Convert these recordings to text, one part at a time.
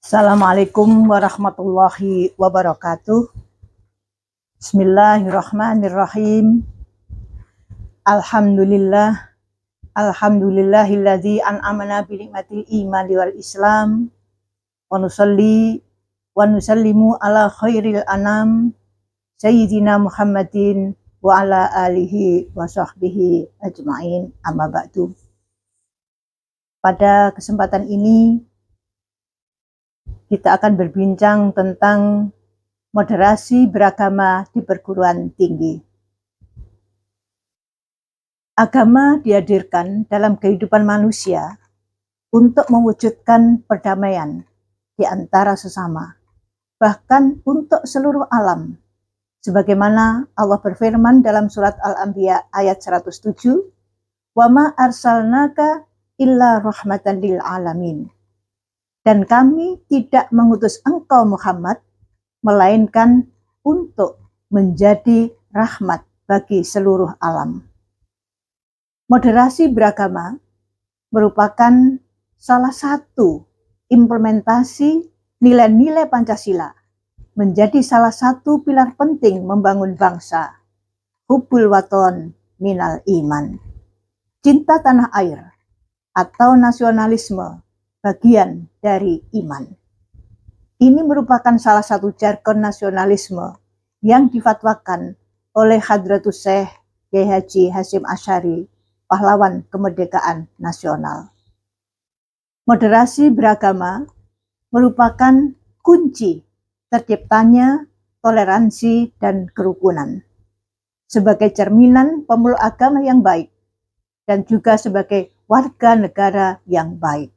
Assalamualaikum warahmatullahi wabarakatuh. Bismillahirrahmanirrahim. Alhamdulillah. Alhamdulillahilladzi an'amana bi ni'matil imani wal islam. Wa nusalli wa nusallimu ala khairil anam sayyidina Muhammadin wa ala alihi wa sahbihi ajma'in, amma ba'du. Pada kesempatan ini kita akan berbincang tentang moderasi beragama di perguruan tinggi. Agama dihadirkan dalam kehidupan manusia untuk mewujudkan perdamaian di antara sesama, bahkan untuk seluruh alam. Sebagaimana Allah berfirman dalam surat Al-Anbiya ayat 107, "Wa ma arsalnaka illa rahmatan lil alamin." Dan kami tidak mengutus engkau Muhammad, melainkan untuk menjadi rahmat bagi seluruh alam. Moderasi beragama merupakan salah satu implementasi nilai-nilai Pancasila, menjadi salah satu pilar penting membangun bangsa. Hubbul waton minal iman. Cinta tanah air atau nasionalisme bagian dari iman. Ini merupakan salah satu jargon nasionalisme yang difatwakan oleh Hadratus Syekh Kiai Haji Hasyim Asy'ari, pahlawan kemerdekaan nasional. Moderasi beragama merupakan kunci terciptanya toleransi dan kerukunan, sebagai cerminan pemeluk agama yang baik dan juga sebagai warga negara yang baik.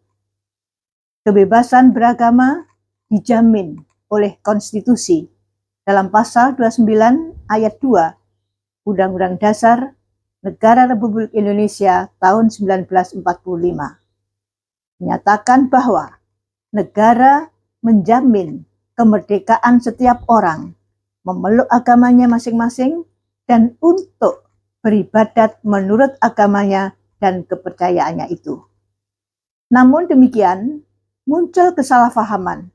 Kebebasan beragama dijamin oleh konstitusi dalam pasal 29 ayat 2 Undang-Undang Dasar Negara Republik Indonesia tahun 1945. Menyatakan bahwa negara menjamin kemerdekaan setiap orang memeluk agamanya masing-masing dan untuk beribadat menurut agamanya dan kepercayaannya itu. Namun demikian, muncul kesalahpahaman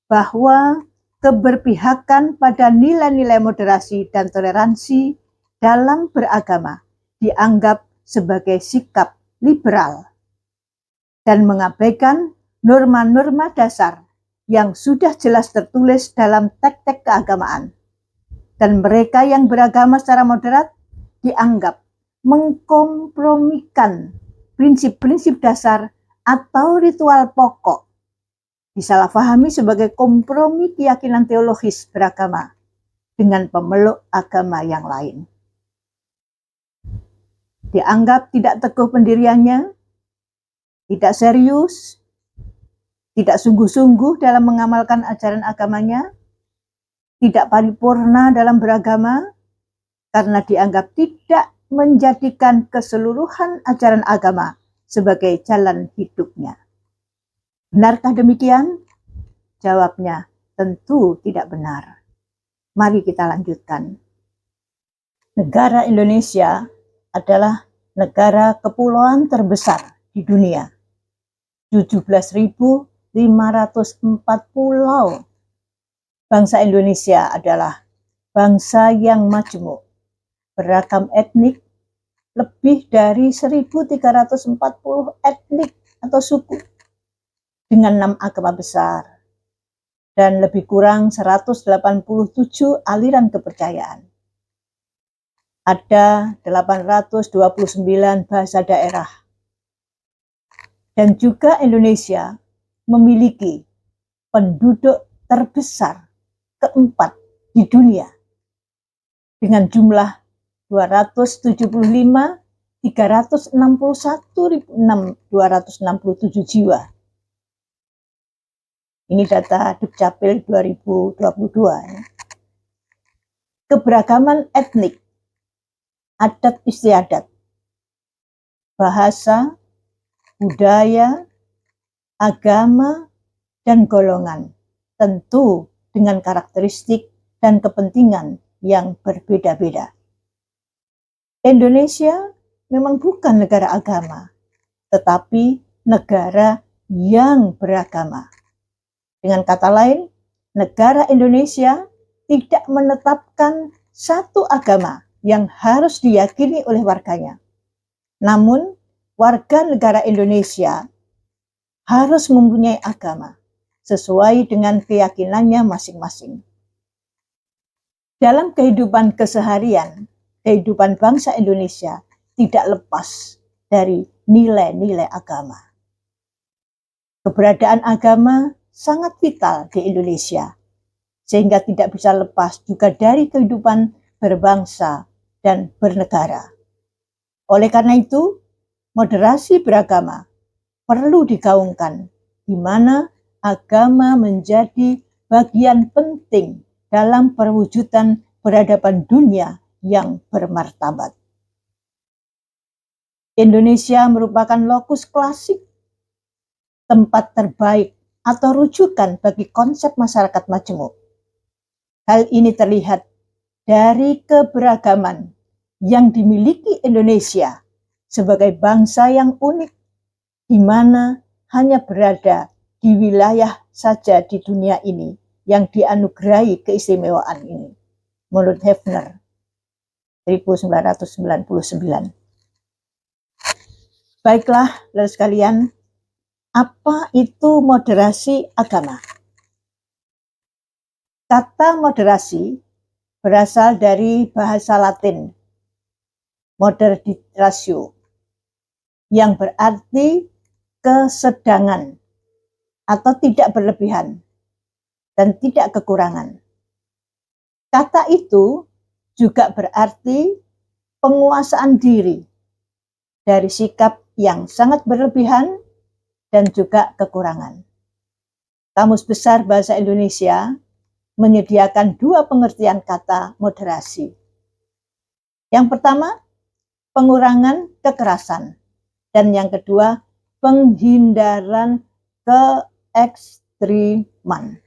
bahwa keberpihakan pada nilai-nilai moderasi dan toleransi dalam beragama dianggap sebagai sikap liberal dan mengabaikan norma-norma dasar yang sudah jelas tertulis dalam teks-teks keagamaan. Dan mereka yang beragama secara moderat dianggap mengkompromikan prinsip-prinsip dasar atau ritual pokok, disalahpahami sebagai kompromi keyakinan teologis beragama dengan pemeluk agama yang lain. Dianggap tidak teguh pendiriannya, tidak serius, tidak sungguh-sungguh dalam mengamalkan ajaran agamanya, tidak paripurna dalam beragama, karena dianggap tidak menjadikan keseluruhan ajaran agama sebagai jalan hidupnya. Benarkah demikian? Jawabnya, tentu tidak benar. Mari kita lanjutkan. Negara Indonesia adalah negara kepulauan terbesar di dunia. 17.504 pulau. Bangsa Indonesia adalah bangsa yang majemuk, beragam etnik, lebih dari 1.340 etnik atau suku, dengan 6 agama besar dan lebih kurang 187 aliran kepercayaan. Ada 829 bahasa daerah. Dan juga Indonesia memiliki penduduk terbesar keempat di dunia dengan jumlah 275.361.267 jiwa. Ini data Dukcapil 2022. Keberagaman etnik, adat istiadat, bahasa, budaya, agama, dan golongan, tentu dengan karakteristik dan kepentingan yang berbeda-beda. Indonesia memang bukan negara agama, tetapi negara yang beragama, Dengan kata lain, negara Indonesia tidak menetapkan satu agama yang harus diyakini oleh warganya. Namun, warga negara Indonesia harus mempunyai agama sesuai dengan keyakinannya masing-masing. Dalam kehidupan keseharian, kehidupan bangsa Indonesia tidak lepas dari nilai-nilai agama. Keberadaan agama sangat vital di Indonesia, sehingga tidak bisa lepas juga dari kehidupan berbangsa dan bernegara. Oleh karena itu, moderasi beragama perlu digaungkan, di mana agama menjadi bagian penting dalam perwujudan peradaban dunia yang bermartabat. Indonesia merupakan lokus klasik, tempat terbaik atau rujukan bagi konsep masyarakat majemuk. Hal ini terlihat dari keberagaman yang dimiliki Indonesia sebagai bangsa yang unik, di mana hanya berada di wilayah saja di dunia ini yang dianugerahi keistimewaan ini. Menurut Hefner, 1999. Baiklah, saudara sekalian, apa itu moderasi agama? Kata moderasi berasal dari bahasa Latin, moderatio, yang berarti kesedangan atau tidak berlebihan dan tidak kekurangan. Kata itu juga berarti penguasaan diri dari sikap yang sangat berlebihan dan juga kekurangan. Kamus Besar Bahasa Indonesia menyediakan dua pengertian kata moderasi. Yang pertama, pengurangan kekerasan, dan yang kedua, penghindaran keekstriman.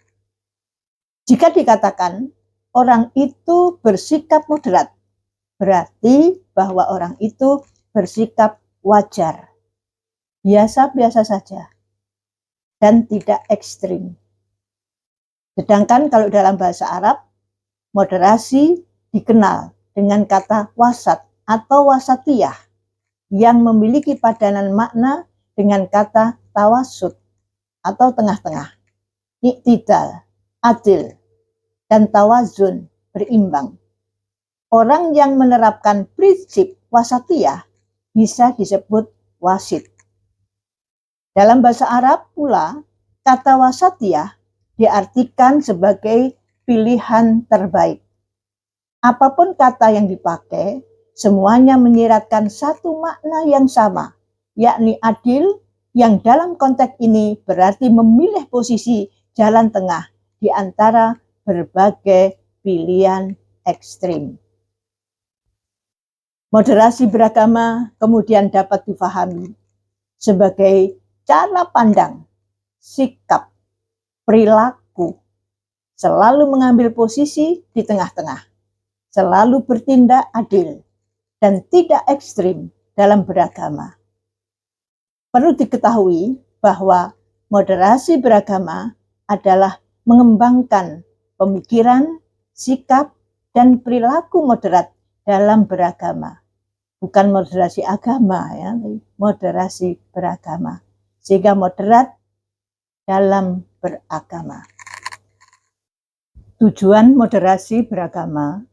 Jika dikatakan orang itu bersikap moderat, berarti bahwa orang itu bersikap wajar, biasa-biasa saja, dan tidak ekstrim. Sedangkan kalau dalam bahasa Arab, moderasi dikenal dengan kata wasat atau wasatiyah yang memiliki padanan makna dengan kata tawasud atau tengah-tengah, iktidal, adil, dan tawazun, berimbang. Orang yang menerapkan prinsip wasatiyah bisa disebut wasit. Dalam bahasa Arab pula, kata wasatiyah diartikan sebagai pilihan terbaik. Apapun kata yang dipakai, semuanya menyiratkan satu makna yang sama, yakni adil, yang dalam konteks ini berarti memilih posisi jalan tengah di antara berbagai pilihan ekstrim. Moderasi beragama kemudian dapat difahami sebagai cara pandang, sikap, perilaku, selalu mengambil posisi di tengah-tengah, selalu bertindak adil, dan tidak ekstrim dalam beragama. Perlu diketahui bahwa moderasi beragama adalah mengembangkan pemikiran, sikap, dan perilaku moderat dalam beragama. Bukan moderasi agama, ya, moderasi beragama. Sehingga moderat dalam beragama. Tujuan moderasi beragama.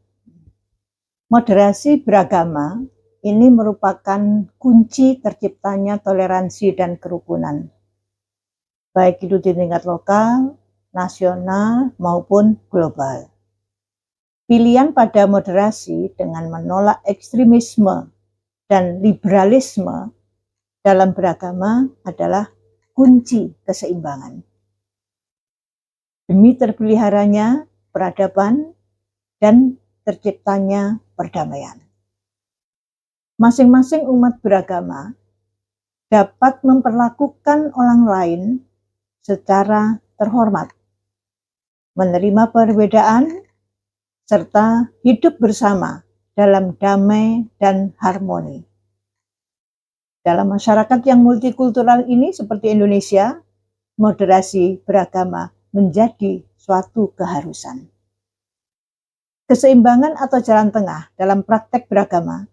Moderasi beragama ini merupakan kunci terciptanya toleransi dan kerukunan, baik itu di tingkat lokal, nasional, maupun global. Pilihan pada moderasi dengan menolak ekstremisme dan liberalisme dalam beragama adalah kunci keseimbangan. Demi terpeliharanya peradaban dan terciptanya perdamaian. Masing-masing umat beragama dapat memperlakukan orang lain secara terhormat, menerima perbedaan, serta hidup bersama dalam damai dan harmoni. Dalam masyarakat yang multikultural ini seperti Indonesia, moderasi beragama menjadi suatu keharusan. Keseimbangan atau jalan tengah dalam praktek beragama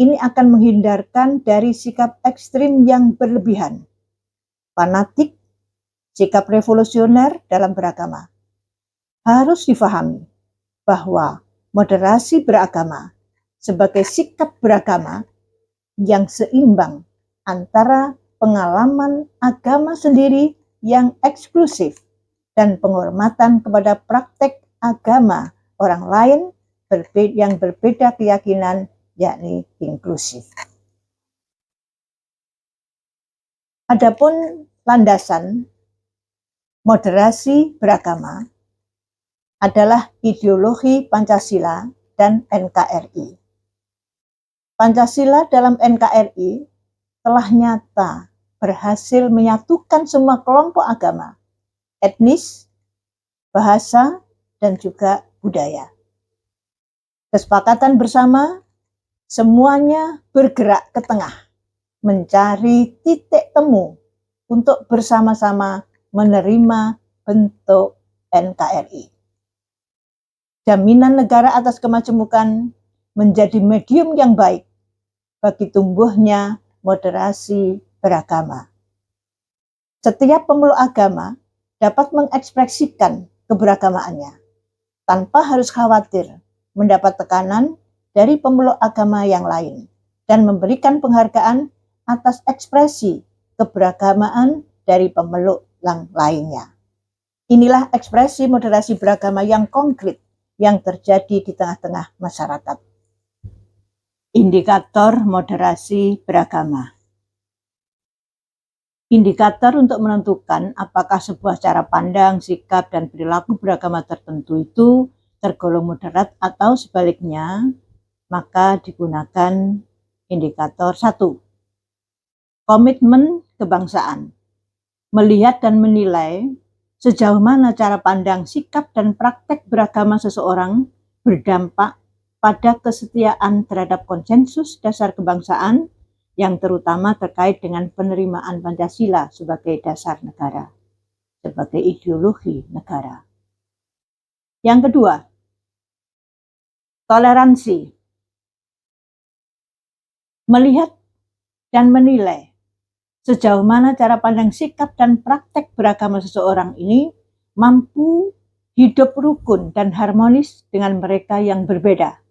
ini akan menghindarkan dari sikap ekstrim yang berlebihan, fanatik, sikap revolusioner dalam beragama. Harus difahami bahwa moderasi beragama sebagai sikap beragama yang seimbang antara pengalaman agama sendiri yang eksklusif dan penghormatan kepada praktek agama orang lain yang berbeda keyakinan, yakni inklusif. Adapun landasan moderasi beragama adalah ideologi Pancasila dan NKRI. Pancasila dalam NKRI telah nyata berhasil menyatukan semua kelompok agama, etnis, bahasa, dan juga budaya. Kesepakatan bersama semuanya bergerak ke tengah, mencari titik temu untuk bersama-sama menerima bentuk NKRI. Jaminan negara atas kemajemukan menjadi medium yang baik bagi tumbuhnya moderasi beragama. Setiap pemeluk agama dapat mengekspresikan keberagamaannya tanpa harus khawatir mendapat tekanan dari pemeluk agama yang lain dan memberikan penghargaan atas ekspresi keberagamaan dari pemeluk yang lainnya. Inilah ekspresi moderasi beragama yang konkret yang terjadi di tengah-tengah masyarakat. Indikator moderasi beragama. Indikator untuk menentukan apakah sebuah cara pandang, sikap, dan perilaku beragama tertentu itu tergolong moderat atau sebaliknya, maka digunakan indikator 1. Komitmen kebangsaan. Melihat dan menilai sejauh mana cara pandang, sikap, dan praktek beragama seseorang berdampak pada kesetiaan terhadap konsensus dasar kebangsaan yang terutama terkait dengan penerimaan Pancasila sebagai dasar negara, sebagai ideologi negara. Yang kedua, toleransi. Melihat dan menilai sejauh mana cara pandang, sikap, dan praktek beragama seseorang ini mampu hidup rukun dan harmonis dengan mereka yang berbeda.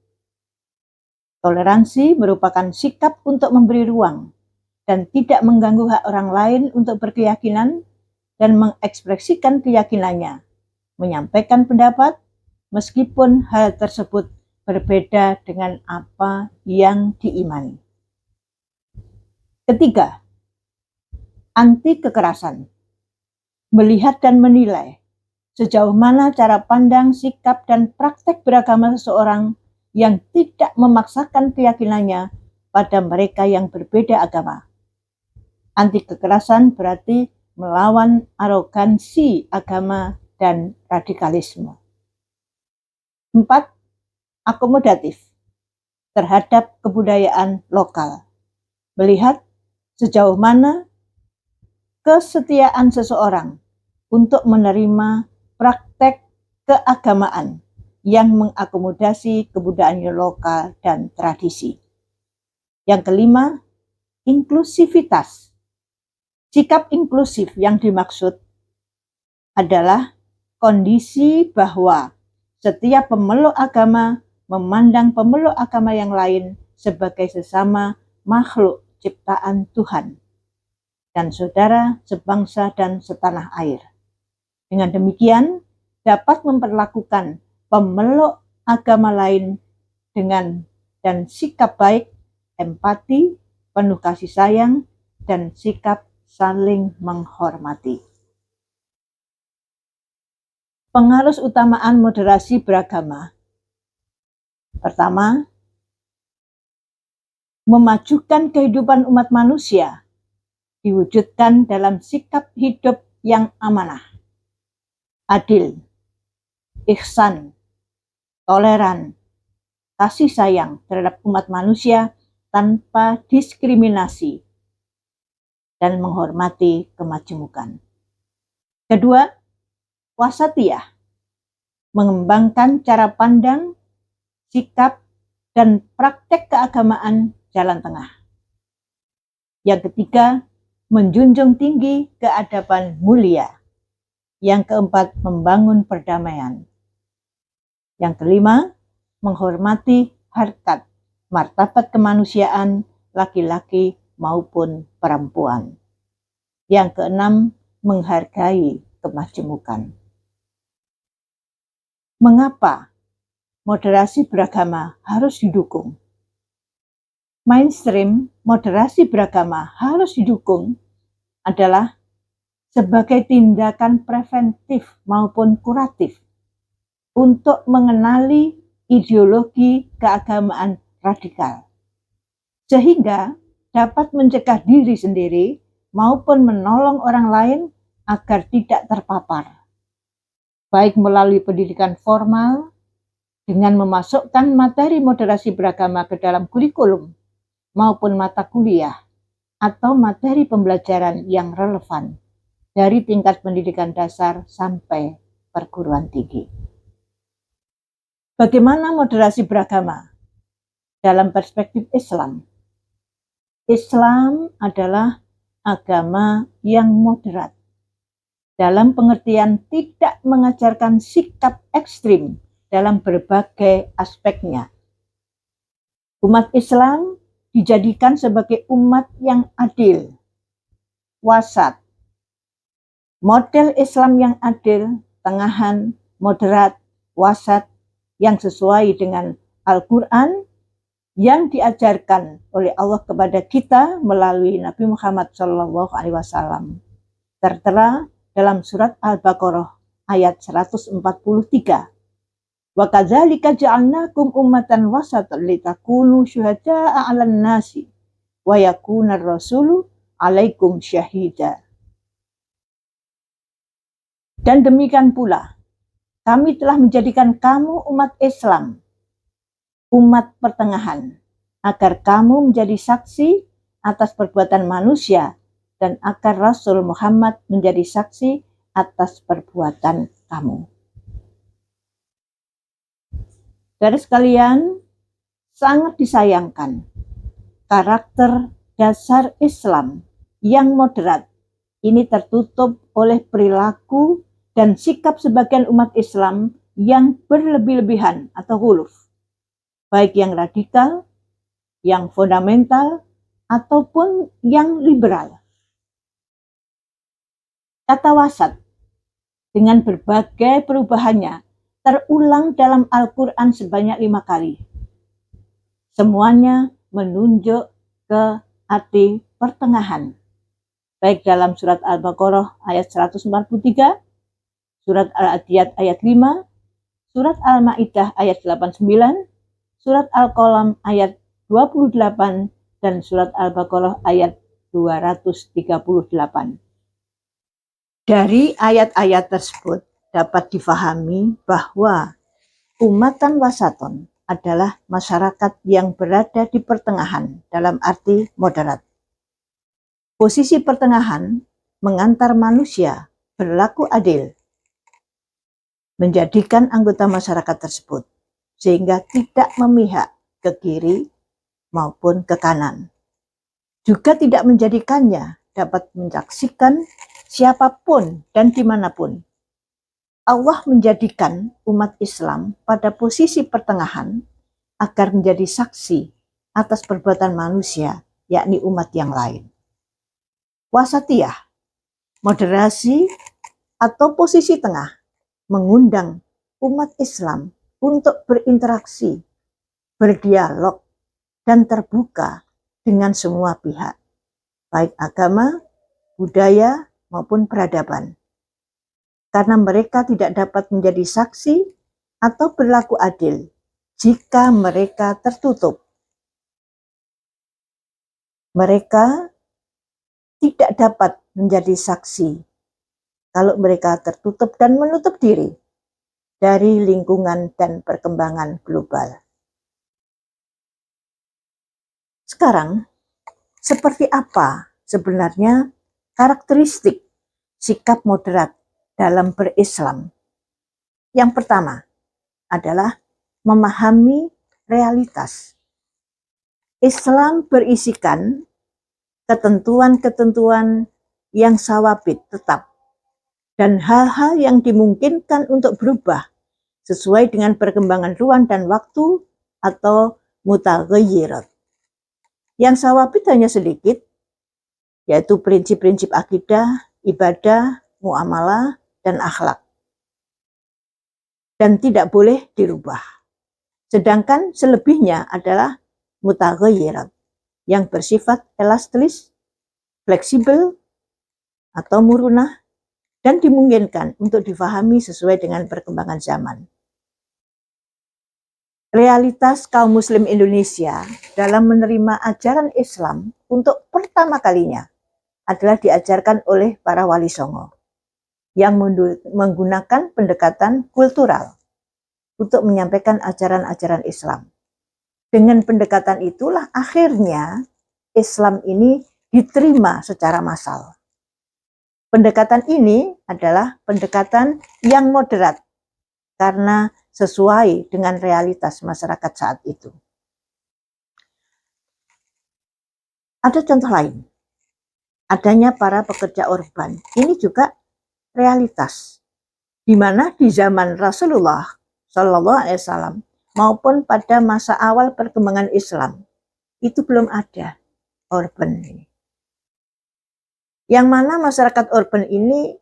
Toleransi merupakan sikap untuk memberi ruang dan tidak mengganggu hak orang lain untuk berkeyakinan dan mengekspresikan keyakinannya, menyampaikan pendapat meskipun hal tersebut berbeda dengan apa yang diimani. Ketiga, anti kekerasan. Melihat dan menilai sejauh mana cara pandang, sikap, dan praktek beragama seseorang yang tidak memaksakan keyakinannya pada mereka yang berbeda agama. Anti kekerasan berarti melawan arogansi agama dan radikalisme. 4. Akomodatif terhadap kebudayaan lokal. Melihat sejauh mana kesetiaan seseorang untuk menerima praktek keagamaan yang mengakomodasi kebudayaan lokal dan tradisi. Yang kelima, inklusivitas. Sikap inklusif yang dimaksud adalah kondisi bahwa setiap pemeluk agama memandang pemeluk agama yang lain sebagai sesama makhluk ciptaan Tuhan dan saudara sebangsa dan setanah air. Dengan demikian, dapat memperlakukan pemeluk agama lain dengan dan sikap baik, empati, penuh kasih sayang, dan sikap saling menghormati. Pengarus utamaan moderasi beragama. Pertama, memajukan kehidupan umat manusia diwujudkan dalam sikap hidup yang amanah, adil, ihsan, toleran, kasih sayang terhadap umat manusia tanpa diskriminasi, dan menghormati kemajemukan. Kedua, wasatiyah, mengembangkan cara pandang, sikap, dan praktek keagamaan jalan tengah. Yang ketiga, menjunjung tinggi keadaban mulia. Yang keempat, membangun perdamaian. Yang kelima, menghormati harkat, martabat kemanusiaan laki-laki maupun perempuan. Yang keenam, menghargai kemajemukan. Mengapa moderasi beragama harus didukung? Mainstream moderasi beragama harus didukung adalah sebagai tindakan preventif maupun kuratif untuk mengenali ideologi keagamaan radikal, sehingga dapat mencegah diri sendiri maupun menolong orang lain agar tidak terpapar, baik melalui pendidikan formal dengan memasukkan materi moderasi beragama ke dalam kurikulum maupun mata kuliah atau materi pembelajaran yang relevan dari tingkat pendidikan dasar sampai perguruan tinggi. Bagaimana moderasi beragama dalam perspektif Islam? Islam adalah agama yang moderat, dalam pengertian tidak mengajarkan sikap ekstrim dalam berbagai aspeknya. Umat Islam dijadikan sebagai umat yang adil, wasat. Model Islam yang adil, tengahan, moderat, wasat, yang sesuai dengan Al-Quran yang diajarkan oleh Allah kepada kita melalui Nabi Muhammad SAW. Tertera dalam surat Al-Baqarah ayat 143. Wa kadzalika ja'alnakum ummatan wasatan litakunu syuhada'a 'alan nasi wa yakunar rasulu 'alaikum syahida. Dan demikian pula kami telah menjadikan kamu umat Islam, umat pertengahan, agar kamu menjadi saksi atas perbuatan manusia dan agar Rasul Muhammad menjadi saksi atas perbuatan kamu. Saudara sekalian, sangat disayangkan karakter dasar Islam yang moderat ini tertutup oleh perilaku dan sikap sebagian umat Islam yang berlebih-lebihan atau ghuluf, baik yang radikal, yang fundamental, ataupun yang liberal. Kata wasat dengan berbagai perubahannya terulang dalam Al-Quran sebanyak 5 kali. Semuanya menunjuk ke arti pertengahan, baik dalam surat Al-Baqarah ayat 143, surat Al-Adiyat ayat 5, surat Al-Ma'idah ayat 89, surat Al-Qalam ayat 28, dan surat Al-Baqarah ayat 238. Dari ayat-ayat tersebut dapat difahami bahwa umatan wasaton adalah masyarakat yang berada di pertengahan dalam arti moderat. Posisi pertengahan mengantar manusia berlaku adil, menjadikan anggota masyarakat tersebut sehingga tidak memihak ke kiri maupun ke kanan. Juga tidak menjadikannya dapat menyaksikan siapapun dan dimanapun. Allah menjadikan umat Islam pada posisi pertengahan agar menjadi saksi atas perbuatan manusia, yakni umat yang lain. Wasatiyah, moderasi atau posisi tengah, mengundang umat Islam untuk berinteraksi, berdialog, dan terbuka dengan semua pihak, baik agama, budaya, maupun peradaban. Karena mereka tidak dapat menjadi saksi atau berlaku adil jika mereka tertutup. Mereka tidak dapat menjadi saksi kalau mereka tertutup dan menutup diri dari lingkungan dan perkembangan global. Sekarang, seperti apa sebenarnya karakteristik sikap moderat dalam berislam. Yang pertama adalah memahami realitas. Islam berisikan ketentuan-ketentuan yang sawabit tetap dan hal-hal yang dimungkinkan untuk berubah sesuai dengan perkembangan ruang dan waktu atau mutaghayyirat. Yang sawabit hanya sedikit, yaitu prinsip-prinsip akidah, ibadah, muamalah, dan akhlak. Dan tidak boleh dirubah. Sedangkan selebihnya adalah mutaghayyirat, yang bersifat elastis, fleksibel, atau murunah, dan dimungkinkan untuk difahami sesuai dengan perkembangan zaman. Realitas kaum muslim Indonesia dalam menerima ajaran Islam untuk pertama kalinya adalah diajarkan oleh para wali songo yang menggunakan pendekatan kultural untuk menyampaikan ajaran-ajaran Islam. Dengan pendekatan itulah akhirnya Islam ini diterima secara massal. Pendekatan ini adalah pendekatan yang moderat karena sesuai dengan realitas masyarakat saat itu. Ada contoh lain, adanya para pekerja urban. Ini juga realitas, di mana di zaman Rasulullah SAW maupun pada masa awal perkembangan Islam itu belum ada urban ini. Yang mana masyarakat urban ini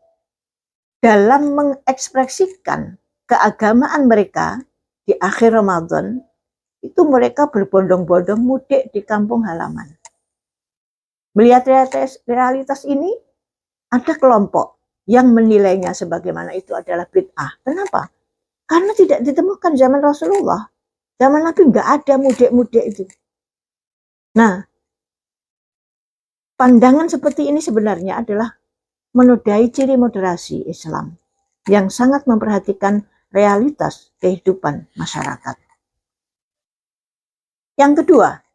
dalam mengekspresikan keagamaan mereka di akhir Ramadan, itu mereka berbondong-bondong mudik di kampung halaman. Melihat realitas ini, ada kelompok yang menilainya sebagaimana itu adalah bid'ah. Kenapa? Karena tidak ditemukan zaman Rasulullah. Zaman Nabi nggak ada mudik-mudik itu. Nah, pandangan seperti ini sebenarnya adalah menodai ciri moderasi Islam yang sangat memperhatikan realitas kehidupan masyarakat. Yang kedua,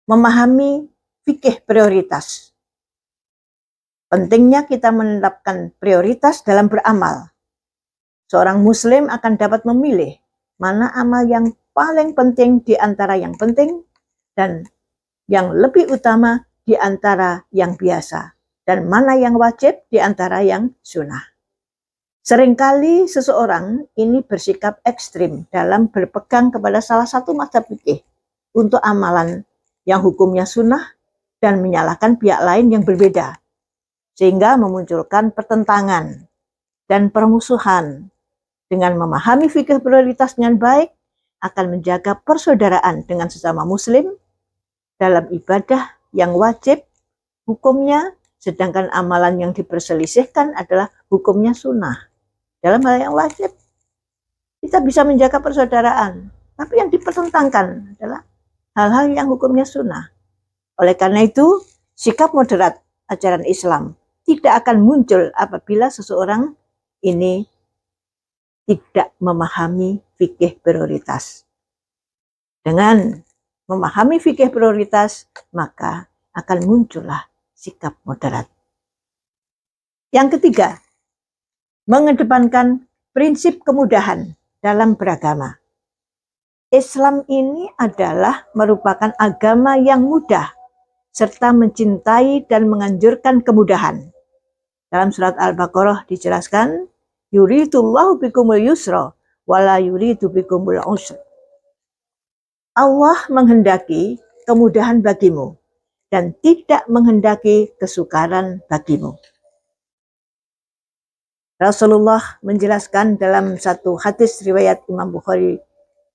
memahami fikih prioritas. Pentingnya kita menetapkan prioritas dalam beramal. Seorang muslim akan dapat memilih mana amal yang paling penting di antara yang penting dan yang lebih utama di antara yang biasa, dan mana yang wajib di antara yang sunnah. Seringkali seseorang ini bersikap ekstrim dalam berpegang kepada salah satu mazhab fikih untuk amalan yang hukumnya sunnah dan menyalahkan pihak lain yang berbeda, sehingga memunculkan pertentangan dan permusuhan. Dengan memahami fikih prioritas dengan baik, akan menjaga persaudaraan dengan sesama muslim dalam ibadah yang wajib hukumnya, sedangkan amalan yang diperselisihkan adalah hukumnya sunnah. Dalam hal yang wajib, kita bisa menjaga persaudaraan, tapi yang dipertentangkan adalah hal-hal yang hukumnya sunnah. Oleh karena itu, sikap moderat ajaran Islam tidak akan muncul apabila seseorang ini tidak memahami fikih prioritas. Dengan memahami fikih prioritas, maka akan muncullah sikap moderat. Yang ketiga, mengedepankan prinsip kemudahan dalam beragama. Islam ini adalah merupakan agama yang mudah serta mencintai dan menganjurkan kemudahan. Dalam surat Al-Baqarah dijelaskan, yuridullahu bikumul yusra wala yuridu bikumul usra. Allah menghendaki kemudahan bagimu dan tidak menghendaki kesukaran bagimu. Rasulullah menjelaskan dalam satu hadis riwayat Imam Bukhari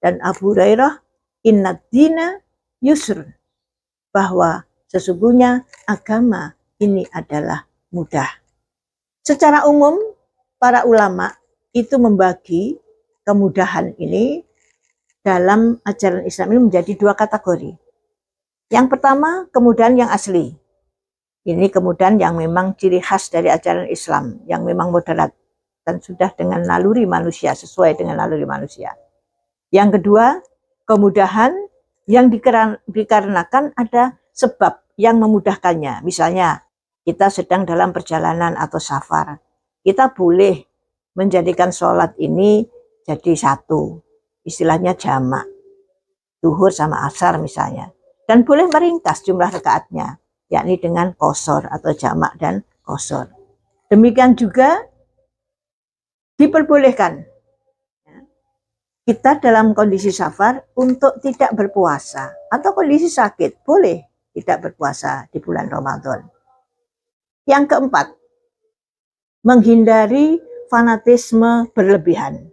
dan Abu Hurairah, inna dina yusr, bahwa sesungguhnya agama ini adalah mudah. Secara umum, para ulama itu membagi kemudahan ini dalam ajaran Islam ini menjadi dua kategori. Yang pertama, kemudahan yang asli. Ini kemudahan yang memang ciri khas dari ajaran Islam, yang memang moderat dan sudah dengan naluri manusia, sesuai dengan naluri manusia. Yang kedua, kemudahan yang dikarenakan ada sebab yang memudahkannya. Misalnya, kita sedang dalam perjalanan atau safar. kita boleh menjadikan sholat ini jadi satu, istilahnya jamak, zuhur sama asar misalnya, dan boleh meringkas jumlah rakaatnya, yakni dengan qashar atau jamak dan qashar. Demikian juga diperbolehkan kita dalam kondisi safar untuk tidak berpuasa atau kondisi sakit, boleh tidak berpuasa di bulan Ramadan. Yang keempat, menghindari fanatisme berlebihan.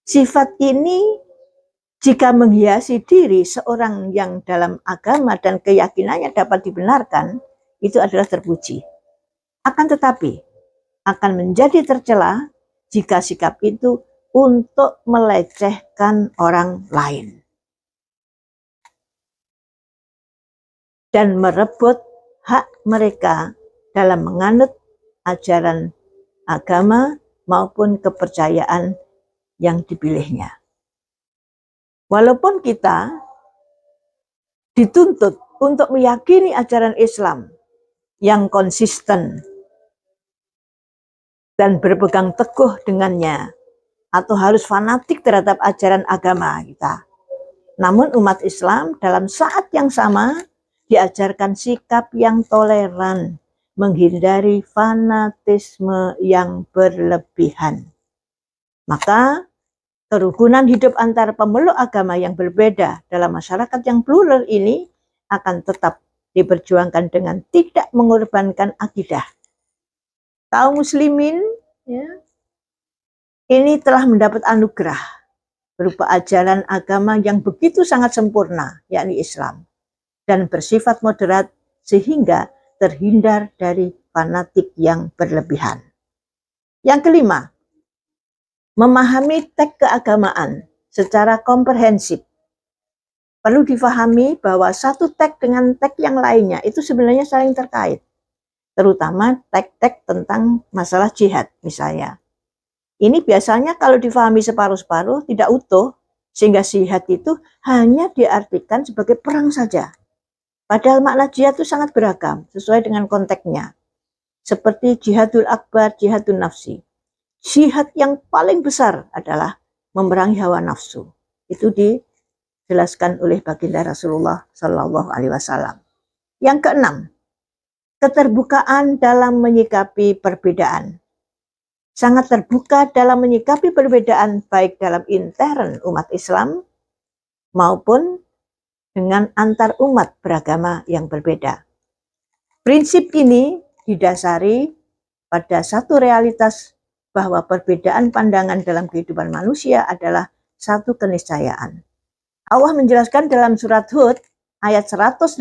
Sifat ini jika menghiasi diri seorang yang dalam agama dan keyakinannya dapat dibenarkan, itu adalah terpuji. Akan tetapi, akan menjadi tercela jika sikap itu untuk melecehkan orang lain dan merebut hak mereka dalam menganut ajaran agama maupun kepercayaan yang dipilihnya. Walaupun kita dituntut untuk meyakini ajaran Islam yang konsisten dan berpegang teguh dengannya, atau harus fanatik terhadap ajaran agama kita. Namun umat Islam dalam saat yang sama diajarkan sikap yang toleran, menghindari fanatisme yang berlebihan. Maka kerukunan hidup antar pemeluk agama yang berbeda dalam masyarakat yang plural ini akan tetap diperjuangkan dengan tidak mengorbankan akidah. Kaum muslimin ini telah mendapat anugerah berupa ajaran agama yang begitu sangat sempurna, yakni Islam, dan bersifat moderat sehingga terhindar dari fanatik yang berlebihan. Yang kelima, memahami teks keagamaan secara komprehensif. Perlu difahami bahwa satu teks dengan teks yang lainnya itu sebenarnya saling terkait, terutama teks-teks tentang masalah jihad misalnya. Ini biasanya kalau difahami separuh-separuh tidak utuh, sehingga jihad itu hanya diartikan sebagai perang saja. Padahal makna jihad itu sangat beragam sesuai dengan konteksnya. Seperti jihadul akbar, jihadul nafsi. Jihad yang paling besar adalah memerangi hawa nafsu. Itu dijelaskan oleh baginda Rasulullah Shallallahu Alaihi Wasallam. Yang keenam, keterbukaan dalam menyikapi perbedaan. Sangat terbuka dalam menyikapi perbedaan baik dalam intern umat Islam maupun dengan antar umat beragama yang berbeda. Prinsip ini didasari pada satu realitas bahwa perbedaan pandangan dalam kehidupan manusia adalah satu keniscayaan. Allah menjelaskan dalam surat Hud ayat 118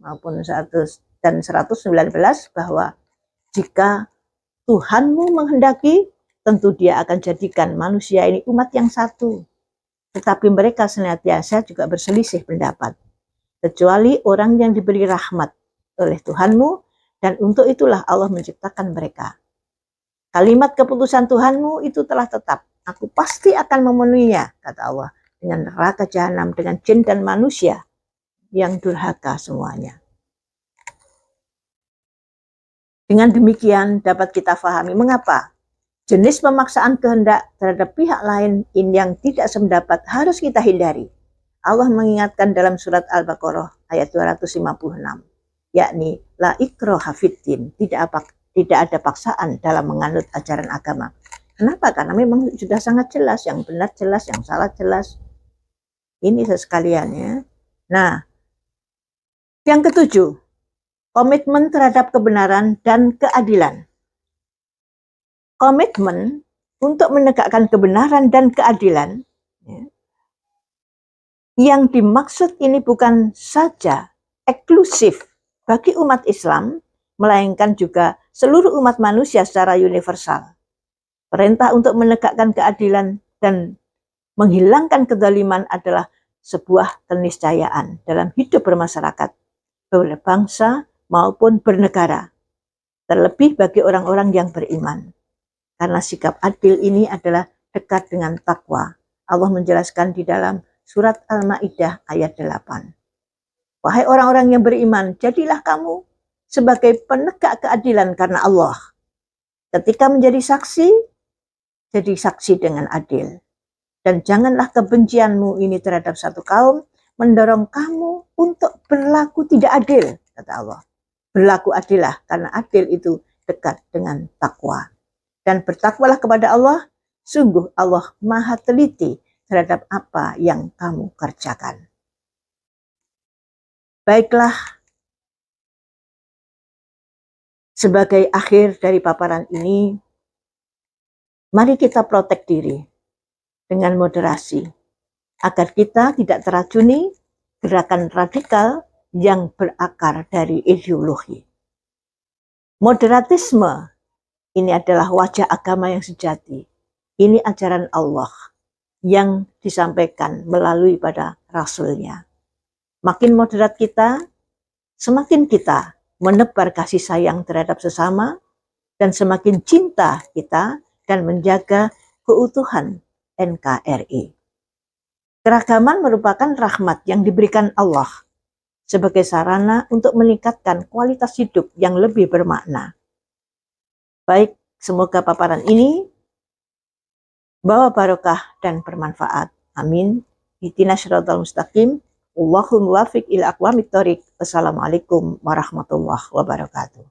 maupun 100 dan 119 bahwa jika Tuhanmu menghendaki, tentu Dia akan jadikan manusia ini umat yang satu. Tetapi mereka senantiasa juga berselisih pendapat. Kecuali orang yang diberi rahmat oleh Tuhanmu, dan untuk itulah Allah menciptakan mereka. Kalimat keputusan Tuhanmu itu telah tetap. Aku pasti akan memenuhinya, kata Allah, dengan neraka jahanam, dengan jin dan manusia yang durhaka semuanya. Dengan demikian dapat kita fahami mengapa jenis pemaksaan kehendak terhadap pihak lain yang tidak sependapat harus kita hindari. Allah mengingatkan dalam surat Al-Baqarah ayat 256, yakni la ikraha fiddin, tidak ada paksaan dalam menganut ajaran agama. Kenapa? Karena memang sudah sangat jelas, yang benar jelas, yang salah jelas. Ini sekalian ya. Nah, yang ketujuh, komitmen terhadap kebenaran dan keadilan. Komitmen untuk menegakkan kebenaran dan keadilan, yang dimaksud ini bukan saja eksklusif bagi umat Islam, melainkan juga seluruh umat manusia secara universal. Perintah untuk menegakkan keadilan dan menghilangkan kezaliman adalah sebuah keniscayaan dalam hidup bermasyarakat, berbangsa, maupun bernegara, terlebih bagi orang-orang yang beriman. Karena sikap adil ini adalah dekat dengan takwa. Allah menjelaskan di dalam surat Al-Maidah ayat 8. Wahai orang-orang yang beriman, jadilah kamu sebagai penegak keadilan karena Allah. Ketika menjadi saksi, jadi saksi dengan adil. Dan janganlah kebencianmu ini terhadap satu kaum mendorong kamu untuk berlaku tidak adil, kata Allah. Berlaku adillah, karena adil itu dekat dengan takwa. Dan bertakwalah kepada Allah, sungguh Allah maha teliti terhadap apa yang kamu kerjakan. Baiklah, sebagai akhir dari paparan ini, mari kita protek diri dengan moderasi, agar kita tidak teracuni gerakan radikal yang berakar dari ideologi. Moderatisme ini adalah wajah agama yang sejati. Ini ajaran Allah yang disampaikan melalui pada Rasul-Nya. Makin moderat kita, semakin kita menebar kasih sayang terhadap sesama, dan semakin cinta kita dan menjaga keutuhan NKRI. Keragaman merupakan rahmat yang diberikan Allah sebagai sarana untuk meningkatkan kualitas hidup yang lebih bermakna. Baik, semoga paparan ini bawa barokah dan bermanfaat. Amin. Ihdinas siratal mustaqim. Wallahul muwaffiq ila aqwamit thoriq. Wassalamualaikum warahmatullahi wabarakatuh.